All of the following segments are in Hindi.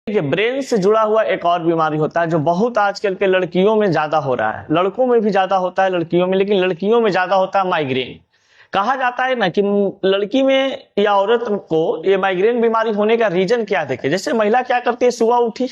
देखिए, ब्रेन से जुड़ा हुआ एक और बीमारी होता है जो बहुत आजकल के लड़कियों में ज्यादा हो रहा है। लड़कों में भी ज्यादा होता है लड़कियों में, लेकिन लड़कियों में ज्यादा होता है माइग्रेन। कहा जाता है ना कि लड़की में या औरत को ये माइग्रेन बीमारी होने का रीजन क्या देखे। जैसे महिला क्या करती है, सुबह उठी,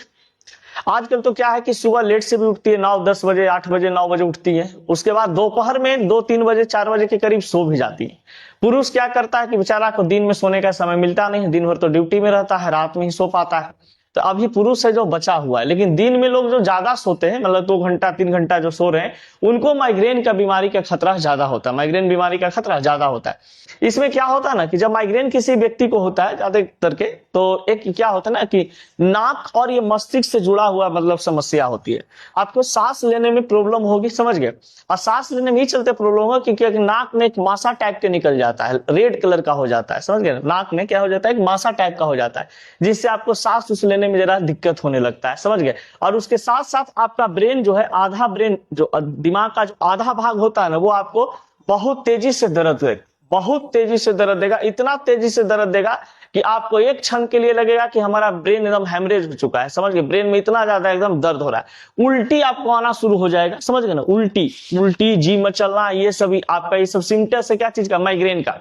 आजकल तो क्या है कि सुबह लेट से भी उठती है, 9-10 बजे, 8 बजे, 9 बजे उठती है। उसके बाद दोपहर में 2-3 बजे, 4 बजे के करीब सो भी जाती है। पुरुष क्या करता है कि बेचारा को दिन में सोने का समय मिलता नहीं है, दिन भर तो ड्यूटी में रहता है, रात में ही सो पाता है। तो अभी पुरुष है जो बचा हुआ है, लेकिन दिन में लोग जो ज्यादा सोते हैं, मतलब 2 घंटा 3 घंटा जो सो रहे हैं, उनको माइग्रेन का बीमारी का खतरा ज्यादा होता है। माइग्रेन बीमारी का खतरा ज्यादा होता है। इसमें क्या होता है ना कि जब माइग्रेन किसी व्यक्ति को होता है ज्यादातर के, तो एक क्या होता है ना कि नाक और ये मस्तिष्क से जुड़ा हुआ मतलब समस्या होती है। आपको सांस लेने में प्रॉब्लम होगी, समझ गए। और सांस लेने में ही चलते प्रॉब्लम होगा क्योंकि नाक में एक मासा टाइप के निकल जाता है, रेड कलर का हो जाता है, समझ गए। नाक में क्या हो जाता है, एक मासा टाइप का हो जाता है, जिससे आपको सांस उस लेने में जरा दिक्कत होने लगता है, समझ गए। और उसके साथ साथ आपका ब्रेन जो है, आधा ब्रेन जो दिमाग का जो आधा भाग होता है ना, वो आपको बहुत तेजी से दर्द देगा, बहुत तेजी से दर्द देगा, इतना तेजी से दर्द देगा कि आपको एक क्षण के लिए लगेगा कि हमारा ब्रेन एकदम हेमरेज हो चुका है, समझ गए। ब्रेन में इतना ज्यादा एकदम दर्द हो रहा है, उल्टी आपको आना शुरू हो जाएगा, समझ गए ना। उल्टी उल्टी, जी मचलना, ये सभी आपका, ये सब सिम्टम्स है क्या चीज का, माइग्रेन का,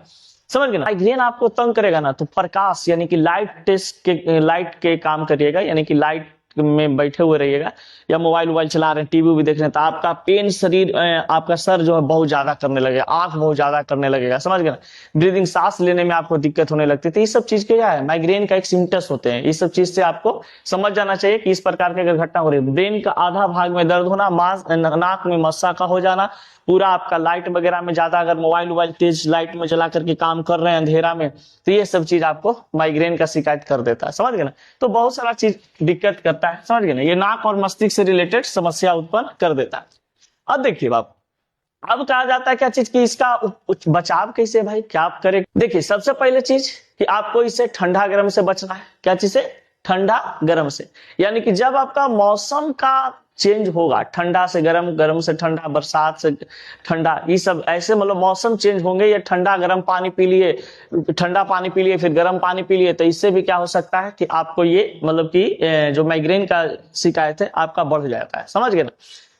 समझ गए ना। माइग्रेन आपको तंग करेगा ना, तो प्रकाश यानी कि लाइट के काम करिएगा, यानी कि लाइट में बैठे हुए रहिएगा, या मोबाइल चला रहे हैं, टीवी भी देख रहे हैं, तो आपका पेन शरीर, आपका सर जो है बहुत ज्यादा करने लगेगा, आंख बहुत ज्यादा करने लगेगा, समझ गए ना। ब्रीदिंग, सांस लेने में आपको दिक्कत होने लगती है। तो ये सब चीज क्या है, माइग्रेन का एक सिम्टम्स होते हैं। इस सब चीज से आपको समझ जाना चाहिए कि इस प्रकार की अगर घटना हो रही है, ब्रेन का आधा भाग में दर्द होना, नाक में मस्सा का हो जाना, पूरा आपका लाइट वगैरह में ज्यादा, अगर मोबाइल तेज लाइट में चला करके काम कर रहे हैं अंधेरा में, तो ये सब चीज आपको माइग्रेन का शिकायत कर देता है, समझ गए ना। तो बहुत सारा चीज दिक्कत करता है, समझ गए ना। ये नाक और मस्तिष्क से रिलेटेड समस्या उत्पन्न कर देता है। अब देखिए बाप, अब कहा जाता है क्या चीज की इसका बचाव कैसे भाई, क्या आप करें। देखिए, सबसे पहले चीज कि आपको इससे ठंडा गर्म से बचना है। क्या चीज से, ठंडा गर्म से, यानी कि जब आपका मौसम का चेंज होगा, ठंडा से गर्म, गर्म से ठंडा, बरसात से ठंडा, ये सब ऐसे मतलब मौसम चेंज होंगे, या ठंडा गर्म पानी पी लिए, ठंडा पानी पी लिए, फिर गर्म पानी पी लिए, तो इससे भी क्या हो सकता है कि आपको ये मतलब कि जो माइग्रेन का शिकायत है आपका बढ़ जाता है, समझ गए ना।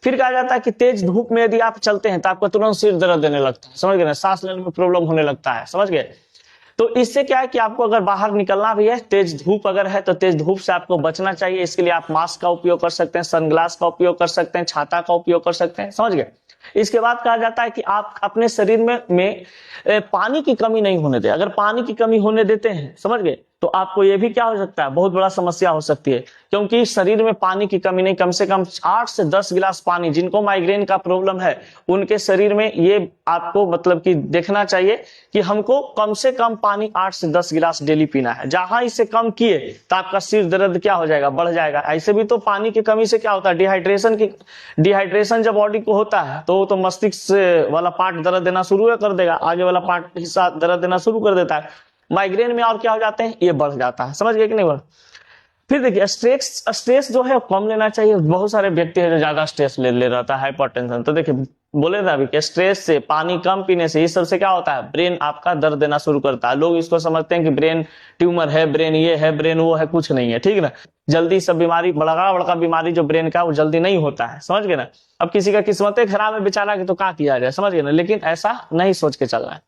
फिर कहा जाता है कि तेज धूप में यदि आप चलते हैं तो आपको तुरंत सिर दर्द देने लगता है, समझ गए ना, सांस लेने में प्रॉब्लम होने लगता है, समझ गए। तो इससे क्या है कि आपको अगर बाहर निकलना भी है, तेज धूप अगर है, तो तेज धूप से आपको बचना चाहिए। इसके लिए आप मास्क का उपयोग कर सकते हैं, सनग्लास का उपयोग कर सकते हैं, छाता का उपयोग कर सकते हैं, समझ गए। इसके बाद कहा जाता है कि आप अपने शरीर में पानी की कमी नहीं होने दें। अगर पानी की कमी होने देते हैं, समझ गए, तो आपको ये भी क्या हो सकता है, बहुत बड़ा समस्या हो सकती है। क्योंकि शरीर में पानी की कमी नहीं, कम से कम 8 से 10 गिलास पानी, जिनको माइग्रेन का प्रॉब्लम है उनके शरीर में ये आपको मतलब कि देखना चाहिए कि हमको कम से कम पानी 8 से 10 गिलास डेली पीना है। जहां इसे कम किए तो आपका सिर दर्द क्या हो जाएगा, बढ़ जाएगा। ऐसे भी तो पानी की कमी से क्या होता है, डिहाइड्रेशन जब बॉडी को होता है तो मस्तिष्क वाला पार्ट दर्द देना शुरू कर देगा, आगे वाला पार्ट हिस्सा दर्द देना शुरू कर देता है। माइग्रेन में और क्या हो जाते हैं, ये बढ़ जाता है, समझ गए कि नहीं बढ़। फिर देखिए, स्ट्रेस जो है कम लेना चाहिए। बहुत सारे व्यक्ति है जो ज्यादा स्ट्रेस ले रहता है, हाइपरटेंशन। तो देखिए, बोले ना अभी कि स्ट्रेस से, पानी कम पीने से, इस सबसे क्या होता है, ब्रेन आपका दर्द देना शुरू करता है। लोग इसको समझते हैं कि ब्रेन ट्यूमर है, ब्रेन ये है, ब्रेन वो है, कुछ नहीं है, ठीक ना। जल्दी सब बीमारी, बड़ा बड़ा बीमारी जो ब्रेन का, वो जल्दी नहीं होता है, समझ गए ना। अब किसी का किस्मत खराब है बेचारा की, तो क्या किया जाए, समझ गए ना। लेकिन ऐसा नहीं सोच के चलना है।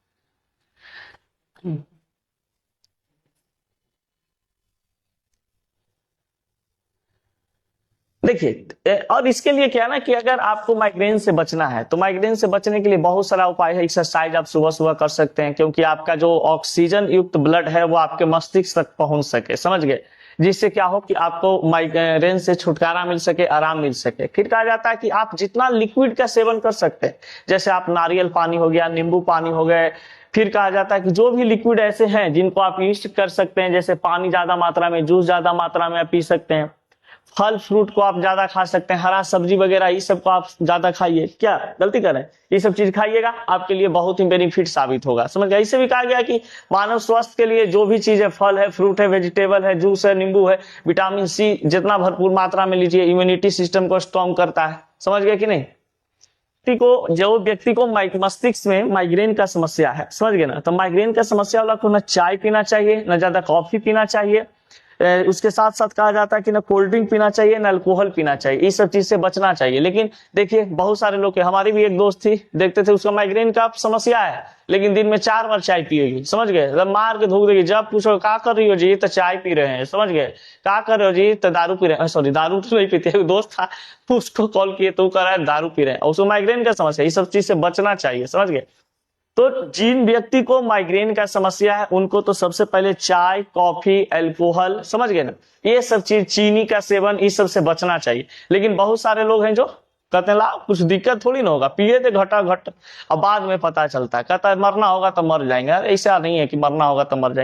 देखिए, और इसके लिए क्या है ना कि अगर आपको माइग्रेन से बचना है, तो माइग्रेन से बचने के लिए बहुत सारा उपाय है। एक्सरसाइज आप सुबह सुबह कर सकते हैं, क्योंकि आपका जो ऑक्सीजन युक्त ब्लड है वो आपके मस्तिष्क तक पहुंच सके, समझ गए, जिससे क्या हो कि आपको माइग्रेन से छुटकारा मिल सके, आराम मिल सके। फिर कहा जाता है कि आप जितना लिक्विड का सेवन कर सकते हैं, जैसे आप नारियल पानी हो गया, नींबू पानी हो गए। फिर कहा जाता है कि जो भी लिक्विड ऐसे हैं जिनको आप यूज कर सकते हैं, जैसे पानी ज्यादा मात्रा में, जूस ज्यादा मात्रा में आप पी सकते हैं, फल फ्रूट को आप ज्यादा खा सकते हैं, हरा सब्जी वगैरह ये सब को आप ज्यादा खाइए। क्या गलती कर रहे हैं, ये सब चीज खाइएगा, आपके लिए बहुत ही बेनिफिट साबित होगा, समझ गए। इससे भी कहा गया कि मानव स्वास्थ्य के लिए जो भी चीज है, फल है, फ्रूट है, वेजिटेबल है, जूस है, नींबू है, विटामिन सी जितना भरपूर मात्रा में लीजिए, इम्यूनिटी सिस्टम को स्ट्रॉन्ग करता है, समझ गए कि नहीं। जो व्यक्ति को मस्तिष्क में माइग्रेन का समस्या है, समझ गए ना, तो माइग्रेन का समस्या वाला को ना चाय पीना चाहिए, ना ज्यादा कॉफी पीना चाहिए, उसके साथ साथ कहा जाता है कि ना कोल्ड ड्रिंक पीना चाहिए ना अल्कोहल पीना चाहिए, इस सब चीज से बचना चाहिए। लेकिन देखिए बहुत सारे लोग, हमारी भी एक दोस्त थी, देखते थे उसका माइग्रेन का समस्या है, लेकिन दिन में 4 बार चाय पिएगी, समझ गए, जब मार के धूक देगी। जब पूछो क्या कर रही हो जी, तो चाय पी रहे हैं, समझ गए, क्या कर रहे हो जी, तो दारू पी रहे हैं, सॉरी दारू तो नहीं पीते, दोस्त था उसको कॉल किए तो कह रहा है दारू पी रहे हैं, उसको माइग्रेन का समस्या, इस सब चीज से बचना चाहिए, समझ गए। तो जिन व्यक्ति को माइग्रेन का समस्या है उनको तो सबसे पहले चाय, कॉफी, अल्कोहल, समझ गए ना, ये सब चीज, चीनी का सेवन, इस सब से बचना चाहिए। लेकिन बहुत सारे लोग हैं जो कहते हैं ला कुछ दिक्कत थोड़ी ना होगा, पिए थे घटा घट, अब बाद में पता चलता है, कहता है मरना होगा तो मर जाएंगे। ऐसा नहीं है कि मरना होगा तो मर जाएंगे।